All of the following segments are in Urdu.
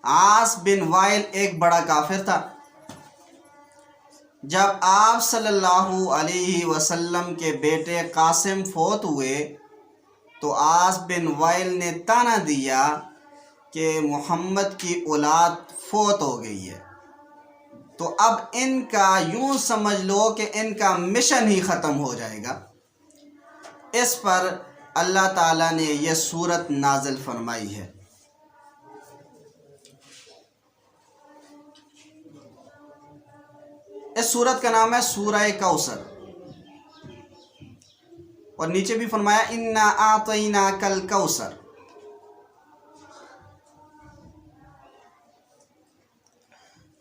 عاص بن وائل ایک بڑا کافر تھا۔ جب آپ صلی اللہ علیہ وسلم کے بیٹے قاسم فوت ہوئے تو عاص بن وائل نے طعنہ دیا کہ محمد کی اولاد فوت ہو گئی ہے، تو اب ان کا یوں سمجھ لو کہ ان کا مشن ہی ختم ہو جائے گا۔ اس پر اللہ تعالیٰ نے یہ سورت نازل فرمائی ہے۔ اس سورت کا نام ہے سورہ کوثر، اور نیچے بھی فرمایا انا اعطیناک الکوثر۔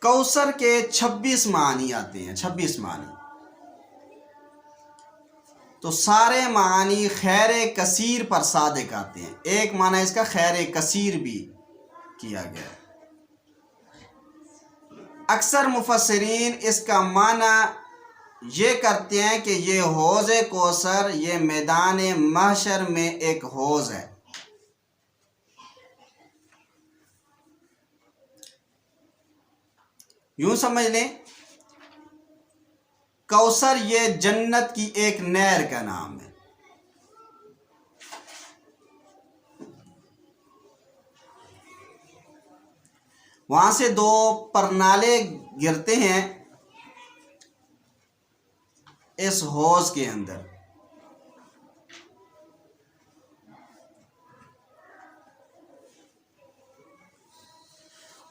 کوثر کے 26 معنی آتے ہیں، 26 معنی، تو سارے معنی خیر کثیر پر صادق آتے ہیں۔ ایک معنی اس کا خیر کثیر بھی کیا گیا ہے۔ اکثر مفسرین اس کا معنی یہ کرتے ہیں کہ یہ حوض کوثر یہ میدان محشر میں ایک حوض ہے۔ یوں سمجھ لیں کوثر یہ جنت کی ایک نہر کا نام ہے۔ وہاں سے 2 پرنالے گرتے ہیں اس حوض کے اندر،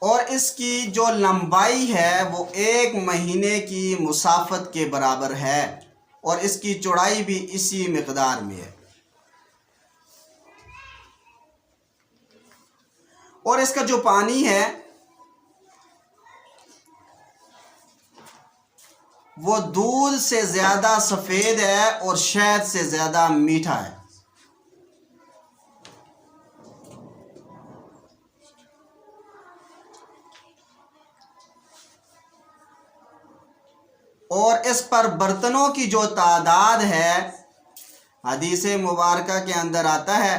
اور اس کی جو لمبائی ہے وہ 1 مہینے کی مسافت کے برابر ہے، اور اس کی چوڑائی بھی اسی مقدار میں ہے، اور اس کا جو پانی ہے وہ دودھ سے زیادہ سفید ہے اور شہد سے زیادہ میٹھا ہے۔ اور اس پر برتنوں کی جو تعداد ہے، حدیث مبارکہ کے اندر آتا ہے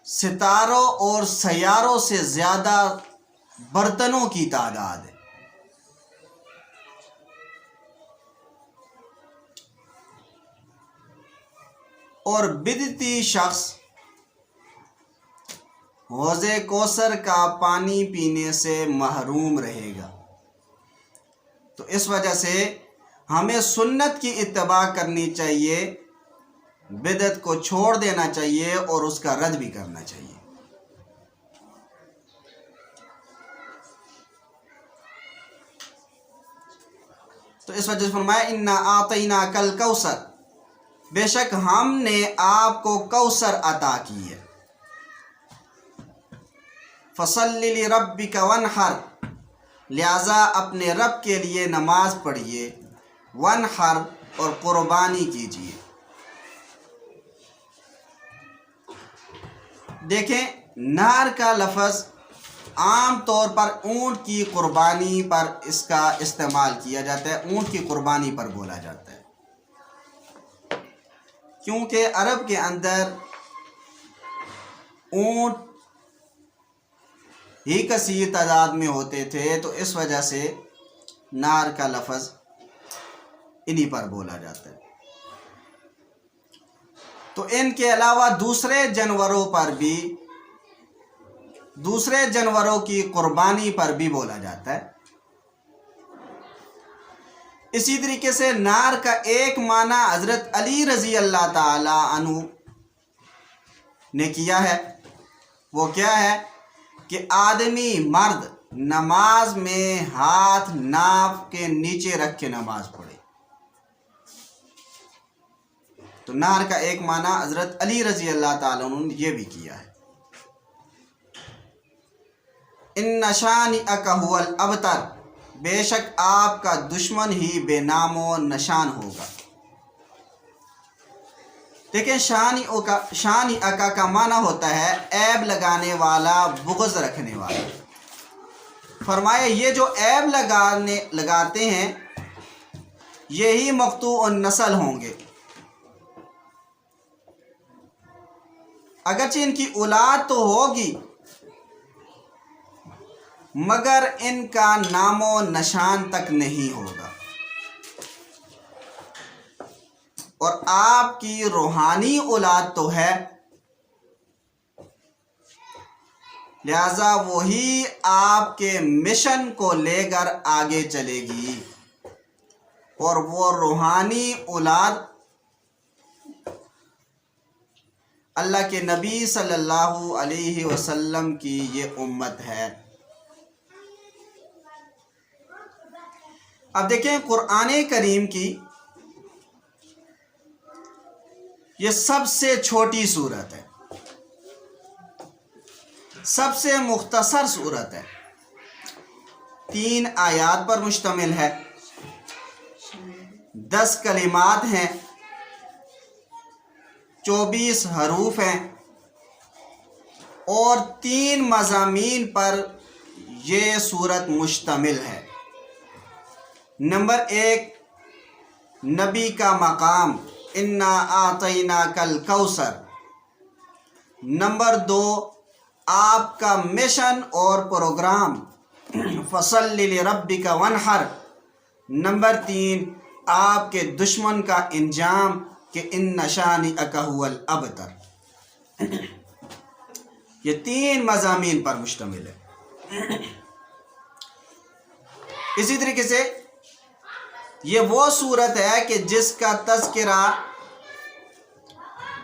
ستاروں اور سیاروں سے زیادہ برتنوں کی تعداد ہے۔ اور بدعتی شخص حوض کوثر کا پانی پینے سے محروم رہے گا۔ تو اس وجہ سے ہمیں سنت کی اتباع کرنی چاہیے، بدعت کو چھوڑ دینا چاہیے اور اس کا رد بھی کرنا چاہیے۔ تو اس وجہ سے فرمایا انا اعطیناک الکوثر، بے شک ہم نے آپ کو کوثر عطا کی ہے۔ فصلی لربک وانحر، لہذا اپنے رب کے لیے نماز پڑھیے، وانحر اور قربانی کیجیے۔ دیکھیں نحر کا لفظ عام طور پر اونٹ کی قربانی پر اس کا استعمال کیا جاتا ہے، اونٹ کی قربانی پر بولا جاتا ہے، کیونکہ عرب کے اندر اونٹ ہی کثیر تعداد میں ہوتے تھے، تو اس وجہ سے نحر کا لفظ انہی پر بولا جاتا ہے۔ تو ان کے علاوہ دوسرے جانوروں کی قربانی پر بھی بولا جاتا ہے۔ اسی طریقے سے نحر کا ایک معنی حضرت علی رضی اللہ تعالی عنہ نے کیا ہے، وہ کیا ہے کہ آدمی مرد نماز میں ہاتھ ناف کے نیچے رکھ کے نماز پڑھے۔ تو نحر کا ایک معنی حضرت علی رضی اللہ تعالیٰ عنہ نے یہ بھی کیا ہے۔ ان شانئک هو الابتر، بے شک آپ کا دشمن ہی بے نام و نشان ہوگا۔ دیکھیں شانئک کا معنی ہوتا ہے عیب لگانے والا، بغض رکھنے والا۔ فرمایا یہ جو عیب لگاتے ہیں یہی مقطوع النسل ہوں گے، اگرچہ ان کی اولاد تو ہوگی مگر ان کا نام و نشان تک نہیں ہوگا، اور آپ کی روحانی اولاد تو ہے، لہذا وہی آپ کے مشن کو لے کر آگے چلے گی، اور وہ روحانی اولاد اللہ کے نبی صلی اللہ علیہ وسلم کی یہ امت ہے۔ اب دیکھیں قرآن کریم کی یہ سب سے چھوٹی صورت ہے، سب سے مختصر صورت ہے، 3 آیات پر مشتمل ہے، 10 کلمات ہیں، 24 حروف ہیں، اور 3 مضامین پر یہ صورت مشتمل ہے۔ نمبر 1، نبی کا مقام، انا اعطیناک الکوثر۔ نمبر 2، آپ کا مشن اور پروگرام، فصلی لربک وانحر۔ نمبر 3، آپ کے دشمن کا انجام کہ ان شانئک هو الابتر۔ یہ 3 مضامین پر مشتمل ہے۔ اسی طریقے سے یہ وہ صورت ہے کہ جس کا تذکرہ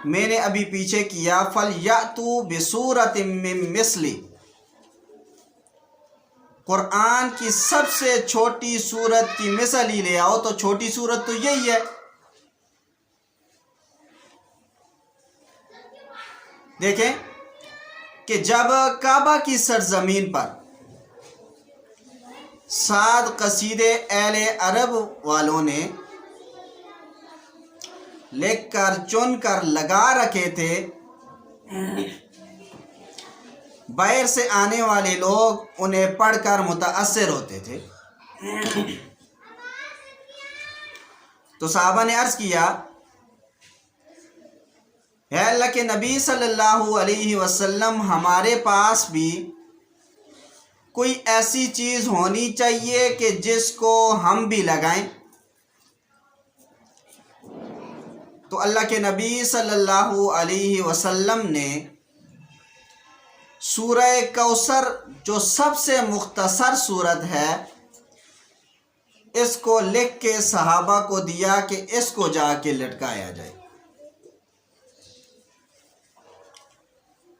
میں نے ابھی پیچھے کیا، فَلْيَأْتُوا بِسُورَةٍ مِّن مِّثْلِهِ۔ قرآن کی سب سے چھوٹی صورت کی مثل ہی لے آؤ، تو چھوٹی صورت تو یہی ہے۔ دیکھیں کہ جب کعبہ کی سرزمین پر 7 قصیدے اہل عرب والوں نے لکھ کر چن کر لگا رکھے تھے، باہر سے آنے والے لوگ انہیں پڑھ کر متاثر ہوتے تھے، تو صحابہ نے عرض کیا، اے اللہ کے نبی صلی اللہ علیہ وسلم، ہمارے پاس بھی کوئی ایسی چیز ہونی چاہیے کہ جس کو ہم بھی لگائیں۔ تو اللہ کے نبی صلی اللہ علیہ وسلم نے سورہ کوثر، جو سب سے مختصر صورت ہے، اس کو لکھ کے صحابہ کو دیا کہ اس کو جا کے لٹکایا جائے۔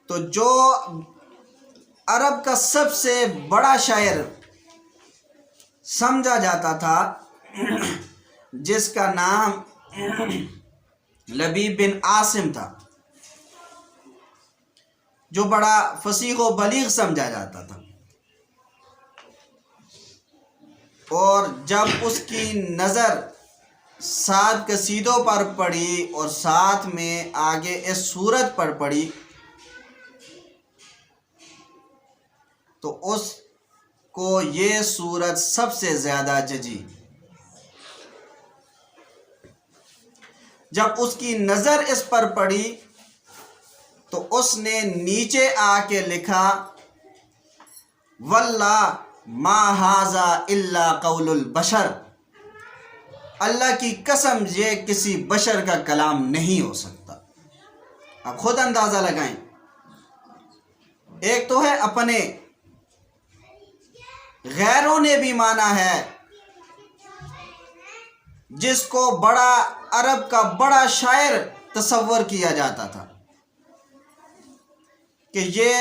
تو جو عرب کا سب سے بڑا شاعر سمجھا جاتا تھا، جس کا نام لبیب بن عاصم تھا، جو بڑا فصیح و بلیغ سمجھا جاتا تھا، اور جب اس کی نظر 7 قصیدوں پر پڑی اور ساتھ میں آگے اس صورت پر پڑی، تو اس کو یہ صورت سب سے زیادہ ججی۔ جب اس کی نظر اس پر پڑی تو اس نے نیچے آ کے لکھا، واللہ ما ھذا الا قول البشر، اللہ کی قسم یہ کسی بشر کا کلام نہیں ہو سکتا۔ اب خود اندازہ لگائیں، ایک تو ہے اپنے، غیروں نے بھی مانا ہے، جس کو بڑا عرب کا بڑا شاعر تصور کیا جاتا تھا کہ یہ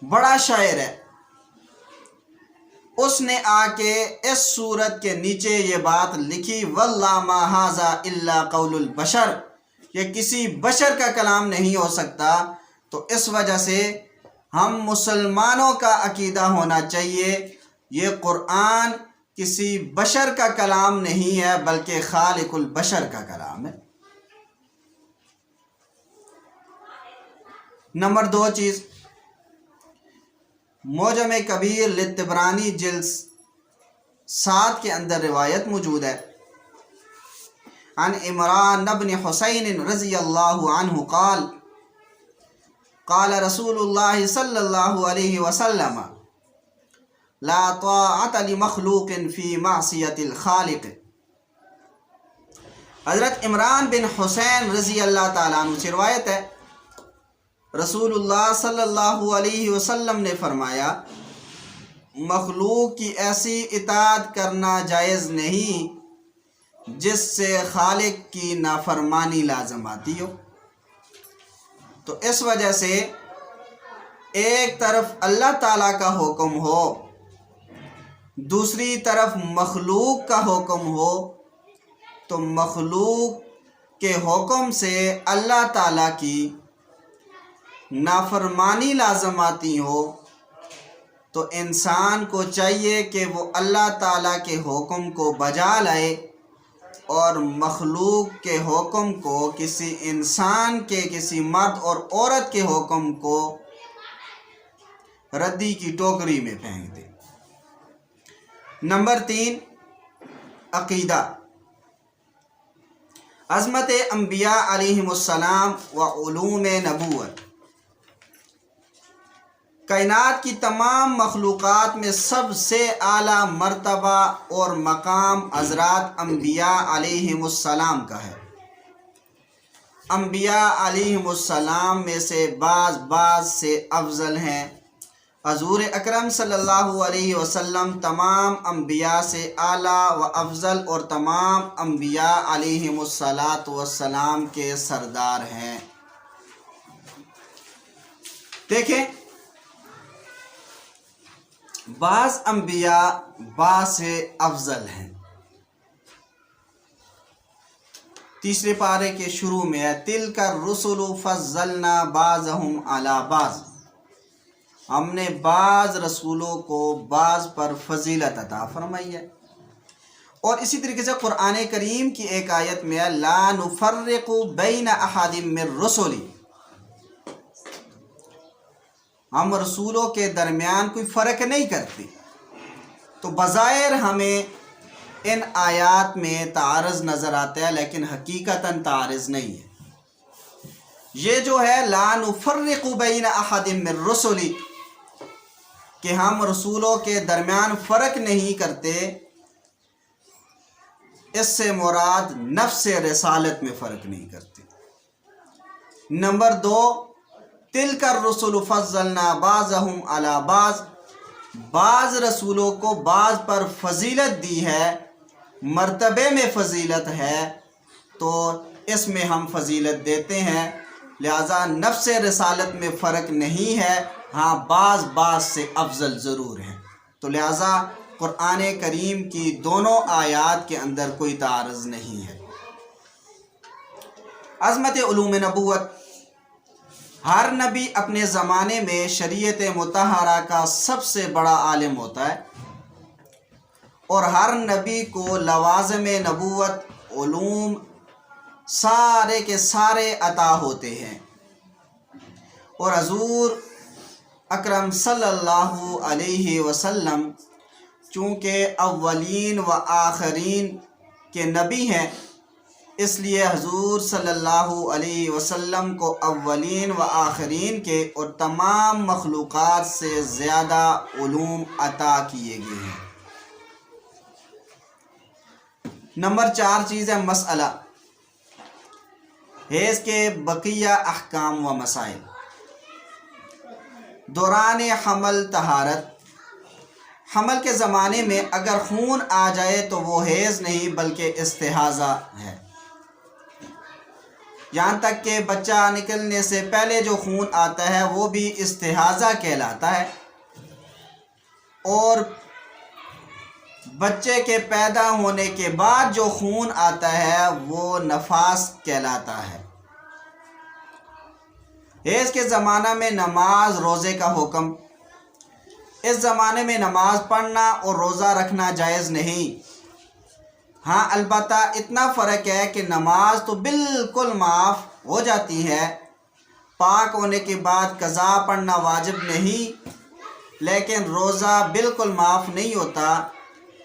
بڑا شاعر ہے، اس نے آ کے اس صورت کے نیچے یہ بات لکھی، واللہ ما ھذا الا قول البشر، یہ کسی بشر کا کلام نہیں ہو سکتا۔ تو اس وجہ سے ہم مسلمانوں کا عقیدہ ہونا چاہیے، یہ قرآن کسی بشر کا کلام نہیں ہے بلکہ خالق البشر کا کلام ہے۔ نمبر 2 چیز، معجم کبیر للطبرانی جلد 7 کے اندر روایت موجود ہے، عن عمران بن حسین رضی اللہ عنہ قال قال رسول اللہ صلی اللہ علیہ وسلم لا طاعت لمخلوق فی معصیت الخالق۔ حضرت عمران بن حسین رضی اللہ تعالیٰ عنہ سے روایت ہے، رسول اللہ صلی اللہ علیہ وسلم نے فرمایا، مخلوق کی ایسی اطاعت کرنا جائز نہیں جس سے خالق کی نافرمانی لازم آتی ہو۔ تو اس وجہ سے ایک طرف اللہ تعالیٰ کا حکم ہو، دوسری طرف مخلوق کا حکم ہو، تو مخلوق کے حکم سے اللہ تعالیٰ کی نافرمانی لازم آتی ہو، تو انسان کو چاہیے کہ وہ اللہ تعالیٰ کے حکم کو بجا لائے اور مخلوق کے حکم کو، کسی انسان کے، کسی مرد اور عورت کے حکم کو ردی کی ٹوکری میں پھینک دے۔ نمبر 3، عقیدہ۔ عظمت انبیاء علیہم السلام و علوم نبوت۔ کائنات کی تمام مخلوقات میں سب سے اعلیٰ مرتبہ اور مقام حضرات انبیاء علیہم السلام کا ہے۔ انبیاء علیہم السلام میں سے بعض سے افضل ہیں۔ حضور اکرم صلی اللہ علیہ وسلم تمام انبیاء سے اعلیٰ و افضل اور تمام انبیاء علیہم السلام کے سردار ہیں۔ دیکھیں، بعض انبیاء بعض سے افضل ہیں۔ تیسرے پارے کے شروع میں ہے، تِلْكَ الرُّسُلُ فَضَّلْنَا بَعْضَهُمْ عَلَى بَعْضٍ۔ ہم نے بعض رسولوں کو بعض پر فضیلت عطا فرمائی ہے۔ اور اسی طریقے سے قرآن کریم کی ایک آیت میں ہے، لَا نُفَرِّقُ بَيْنَ أَحَدٍ مِّن رُّسُلِهِ۔ ہم رسولوں کے درمیان کوئی فرق نہیں کرتے۔ تو بظاہر ہمیں ان آیات میں تعارض نظر آتا ہے، لیکن حقیقتاً تعارض نہیں ہے۔ یہ جو ہے لا نفرق بین احد من رسلی، کہ ہم رسولوں کے درمیان فرق نہیں کرتے، اس سے مراد نفس رسالت میں فرق نہیں کرتے۔ نمبر 2، تِلْكَ الرُّسُلُ فَضَّلْنَا بَعْضَهُمْ عَلَى بَعْضٍ۔ بعض رسولوں کو بعض پر فضیلت دی ہے، مرتبے میں فضیلت ہے، تو اس میں ہم فضیلت دیتے ہیں، لہذا نفس رسالت میں فرق نہیں ہے، ہاں بعض سے افضل ضرور ہیں۔ تو لہذا قرآن کریم کی دونوں آیات کے اندر کوئی تعارض نہیں ہے۔ عظمت علوم نبوت۔ ہر نبی اپنے زمانے میں شریعت مطہرہ کا سب سے بڑا عالم ہوتا ہے، اور ہر نبی کو لوازم نبوت، علوم سارے کے سارے عطا ہوتے ہیں۔ اور حضور اکرم صلی اللہ علیہ وسلم چونکہ اولین و آخرین کے نبی ہیں، اس لیے حضور صلی اللہ علیہ وسلم کو اولین و آخرین کے اور تمام مخلوقات سے زیادہ علوم عطا کیے گئے ہیں۔ نمبر 4 چیز ہے مسئلہ، حیض کے بقیہ احکام و مسائل۔ دوران حمل طہارت۔ حمل کے زمانے میں اگر خون آ جائے تو وہ حیض نہیں بلکہ استحاضہ ہے۔ یہاں تک کہ بچہ نکلنے سے پہلے جو خون آتا ہے وہ بھی استحاضہ کہلاتا ہے، اور بچے کے پیدا ہونے کے بعد جو خون آتا ہے وہ نفاس کہلاتا ہے۔ حیض کے زمانہ میں نماز روزے کا حکم۔ اس زمانے میں نماز پڑھنا اور روزہ رکھنا جائز نہیں، ہاں البتہ اتنا فرق ہے کہ نماز تو بالکل معاف ہو جاتی ہے، پاک ہونے کے بعد قضا پڑھنا واجب نہیں، لیکن روزہ بالکل معاف نہیں ہوتا،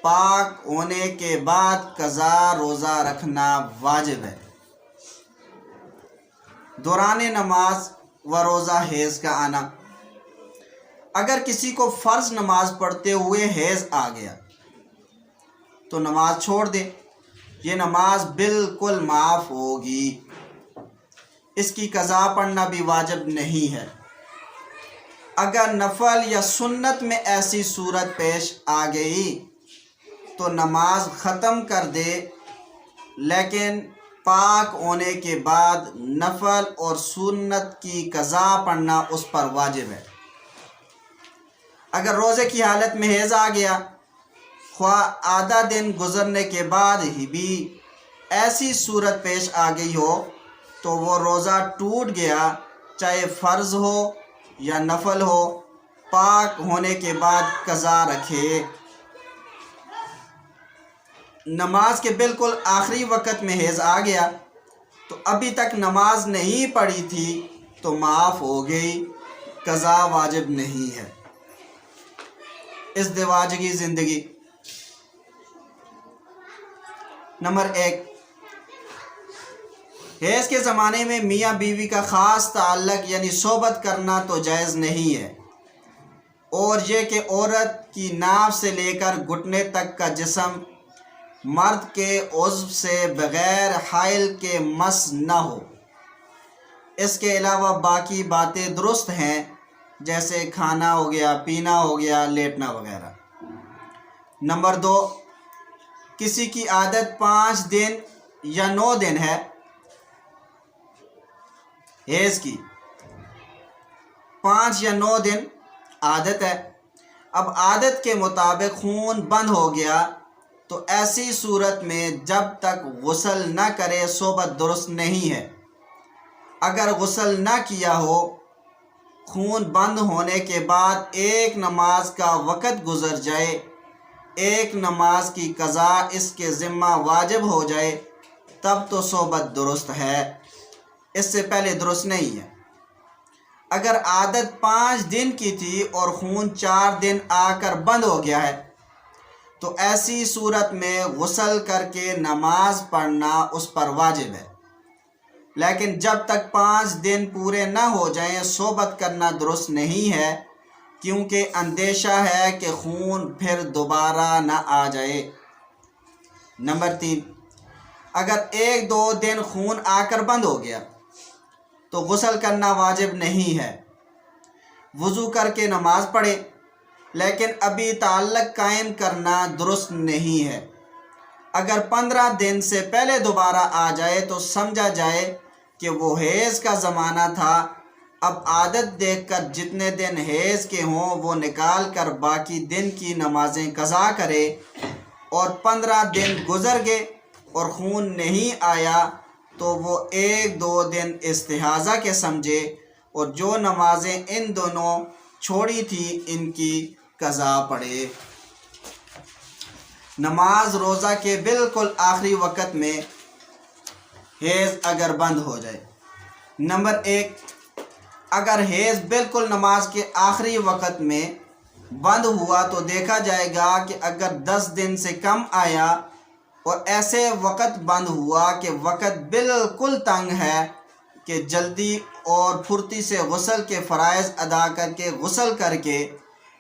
پاک ہونے کے بعد قضا روزہ رکھنا واجب ہے۔ دوران نماز و روزہ حیض کا آنا۔ اگر کسی کو فرض نماز پڑھتے ہوئے حیض آ گیا تو نماز چھوڑ دے، یہ نماز بالکل معاف ہوگی، اس کی قضا پڑھنا بھی واجب نہیں ہے۔ اگر نفل یا سنت میں ایسی صورت پیش آ گئی تو نماز ختم کر دے، لیکن پاک ہونے کے بعد نفل اور سنت کی قضا پڑھنا اس پر واجب ہے۔ اگر روزے کی حالت میں حیض آ گیا، خواہ آدھا دن گزرنے کے بعد ہی بھی ایسی صورت پیش آ گئی ہو تو وہ روزہ ٹوٹ گیا، چاہے فرض ہو یا نفل ہو، پاک ہونے کے بعد قضا رکھے۔ نماز کے بالکل آخری وقت میں حیض آ گیا تو ابھی تک نماز نہیں پڑھی تھی تو معاف ہو گئی، قضا واجب نہیں ہے۔ ازدواجی زندگی۔ نمبر 1، حیض کے زمانے میں میاں بیوی کا خاص تعلق یعنی صحبت کرنا تو جائز نہیں ہے، اور یہ کہ عورت کی ناف سے لے کر گھٹنے تک کا جسم مرد کے عضو سے بغیر حائل کے مس نہ ہو۔ اس کے علاوہ باقی باتیں درست ہیں، جیسے کھانا ہو گیا، پینا ہو گیا، لیٹنا وغیرہ۔ نمبر 2، کسی کی عادت 5 دن یا 9 دن ہے حیض کی، 5 یا 9 دن عادت ہے، اب عادت کے مطابق خون بند ہو گیا تو ایسی صورت میں جب تک غسل نہ کرے صحبت درست نہیں ہے۔ اگر غسل نہ کیا ہو، خون بند ہونے کے بعد ایک نماز کا وقت گزر جائے، ایک نماز کی قضا اس کے ذمہ واجب ہو جائے، تب تو صحبت درست ہے، اس سے پہلے درست نہیں ہے۔ اگر عادت 5 دن کی تھی اور خون 4 دن آ کر بند ہو گیا ہے تو ایسی صورت میں غسل کر کے نماز پڑھنا اس پر واجب ہے، لیکن جب تک 5 دن پورے نہ ہو جائیں صحبت کرنا درست نہیں ہے، کیونکہ اندیشہ ہے کہ خون پھر دوبارہ نہ آ جائے۔ نمبر 3، اگر 1-2 دن خون آ کر بند ہو گیا تو غسل کرنا واجب نہیں ہے، وضو کر کے نماز پڑھے، لیکن ابھی تعلق قائم کرنا درست نہیں ہے۔ اگر 15 دن سے پہلے دوبارہ آ جائے تو سمجھا جائے کہ وہ حیض کا زمانہ تھا، اب عادت دیکھ کر جتنے دن حیض کے ہوں وہ نکال کر باقی دن کی نمازیں قضا کرے، اور 15 دن گزر گئے اور خون نہیں آیا تو وہ 1-2 دن استحاضہ کے سمجھے، اور جو نمازیں ان دونوں چھوڑی تھی ان کی قضا پڑھے۔ نماز روزہ کے بالکل آخری وقت میں حیض اگر بند ہو جائے۔ نمبر 1، اگر حیض بالکل نماز کے آخری وقت میں بند ہوا تو دیکھا جائے گا کہ اگر 10 دن سے کم آیا اور ایسے وقت بند ہوا کہ وقت بالکل تنگ ہے کہ جلدی اور پھرتی سے غسل کے فرائض ادا کر کے غسل کر کے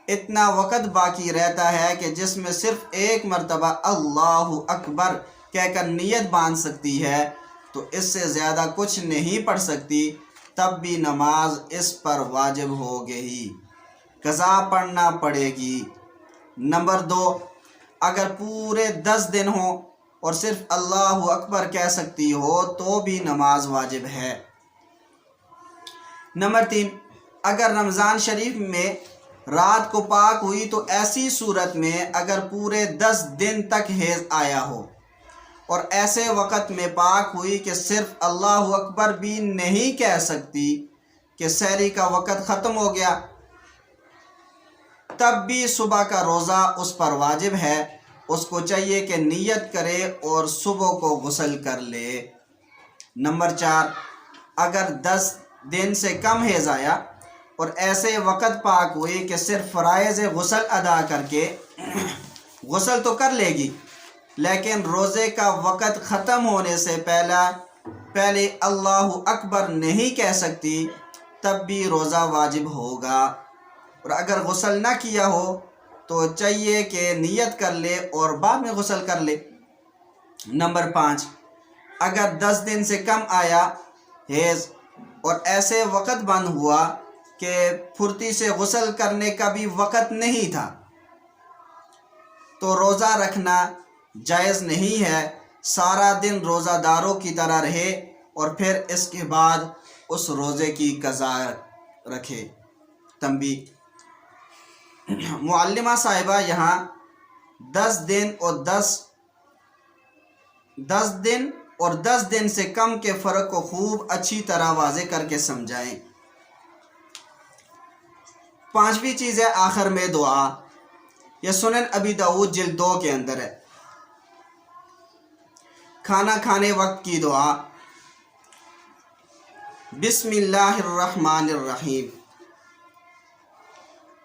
اتنا وقت باقی رہتا ہے کہ جس میں صرف ایک مرتبہ اللہ اکبر کہہ کر نیت باندھ سکتی ہے تو اس سے زیادہ کچھ نہیں پڑھ سکتی، تب بھی نماز اس پر واجب ہو گئی، قضا پڑھنا پڑے گی۔ نمبر 2، اگر پورے 10 دن ہوں اور صرف اللہ اکبر کہہ سکتی ہو تو بھی نماز واجب ہے۔ نمبر 3، اگر رمضان شریف میں رات کو پاک ہوئی تو ایسی صورت میں اگر پورے 10 دن تک حیض آیا ہو اور ایسے وقت میں پاک ہوئی کہ صرف اللہ اکبر بھی نہیں کہہ سکتی کہ سحری کا وقت ختم ہو گیا، تب بھی صبح کا روزہ اس پر واجب ہے، اس کو چاہیے کہ نیت کرے اور صبح کو غسل کر لے۔ نمبر 4، اگر 10 دن سے کم حیض آیا اور ایسے وقت پاک ہوئی کہ صرف فرائض غسل ادا کر کے غسل تو کر لے گی، لیکن روزے کا وقت ختم ہونے سے پہلے اللہ اکبر نہیں کہہ سکتی، تب بھی روزہ واجب ہوگا۔ اور اگر غسل نہ کیا ہو تو چاہیے کہ نیت کر لے اور بعد میں غسل کر لے۔ نمبر 5، اگر 10 دن سے کم آیا حیض اور ایسے وقت بند ہوا کہ پھرتی سے غسل کرنے کا بھی وقت نہیں تھا تو روزہ رکھنا جائز نہیں ہے۔ سارا دن روزہ داروں کی طرح رہے اور پھر اس کے بعد اس روزے کی قضا رکھے۔ تنبیہ: معلمہ صاحبہ یہاں 10 دن سے کم کے فرق کو خوب اچھی طرح واضح کر کے سمجھائیں۔ 5ویں چیز ہے آخر میں دعا۔ یہ سنن ابی داؤد جلد 2 کے اندر ہے۔ کھانا کھانے وقت کی دعا: بسم اللہ الرحمن الرحیم،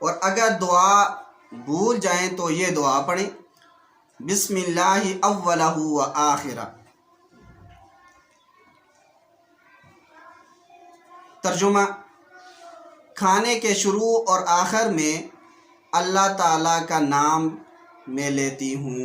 اور اگر دعا بھول جائیں تو یہ دعا پڑھیں: بسم اللہ اولہ و آخرہ۔ ترجمہ: کھانے کے شروع اور آخر میں اللہ تعالیٰ کا نام میں لیتی ہوں۔